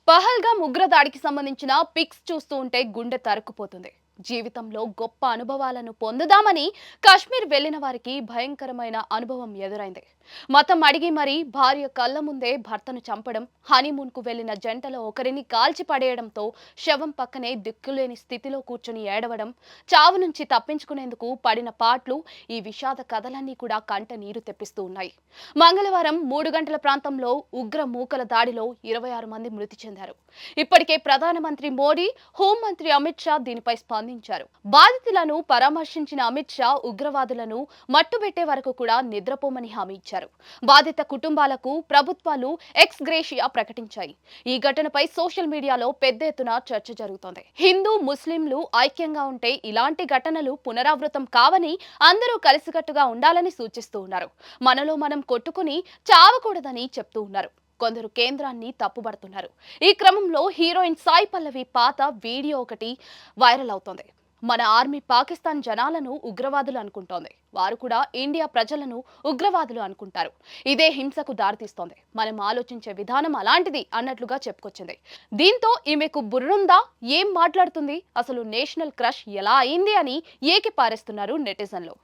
పహల్గామ్ ఉగ్రదాడికి సంబంధించిన పిక్స్ చూస్తూ ఉంటే గుండె తరుక్కుపోతుంది. జీవితంలో గొప్ప అనుభవాలను పొందుదామని కాశ్మీర్ వెళ్లిన వారికి భయంకరమైన అనుభవం ఎదురైంది. మతం అడిగి మరీ భార్య కళ్ళ ముందే భర్తను చంపడం, హనీమూన్ కు వెళ్లిన జంటలో ఒకరిని కాల్చి పడేయడంతో శవం పక్కనే దిక్కులేని స్థితిలో కూర్చుని ఏడవడం, చావు నుంచి తప్పించుకునేందుకు పడిన పాట్లు, ఈ విషాద కథలన్నీ కూడా కంట నీరు తెప్పిస్తూ ఉన్నాయి. మంగళవారం 3 గంటల ప్రాంతంలో ఉగ్ర మూకల దాడిలో 26 మంది మృతి చెందారు. ఇప్పటికే ప్రధానమంత్రి మోడీ, హోంమంత్రి అమిత్ షా దీనిపై స్పందించారు. బాధితులను పరామర్శించిన అమిత్ షా ఉగ్రవాదులను మట్టుబెట్టే వరకు కూడా నిద్రపోమని హామీ ఇచ్చారు. బాధిత కుటుంబాలకు ప్రభుత్వాలు ఎక్స్ గ్రేషియా ప్రకటించాయి. ఈ ఘటనపై సోషల్ మీడియాలో పెద్ద ఎత్తున చర్చ జరుగుతోంది. హిందూ, ముస్లింలు ఐక్యంగా ఉంటే ఇలాంటి ఘటనలు పునరావృతం కావని, అందరూ కలిసికట్టుగా ఉండాలని సూచిస్తూ ఉన్నారు. మనలో మనం కొట్టుకుని చావకూడదని చెప్తూ ఉన్నారు. కొందరు కేంద్రాన్ని తప్పుబడుతున్నారు. ఈ క్రమంలో హీరోయిన్ సాయి పల్లవి పాత వీడియో ఒకటి వైరల్ అవుతోంది. మన ఆర్మీ పాకిస్తాన్ జనాలను ఉగ్రవాదులు అనుకుంటోంది. వారు కూడా ఇండియా ప్రజలను ఉగ్రవాదులు అనుకుంటారు. ఇదే హింసకు దారితీస్తోంది. మనం ఆలోచించే విధానం అలాంటిది అన్నట్లుగా చెప్పుకొచ్చింది. దీంతో ఈమెకు బుర్రుందా, ఏం మాట్లాడుతుంది, అసలు నేషనల్ క్రష్ ఎలా అయింది అని ఏకి పారేస్తున్నారు నెటిజన్లు.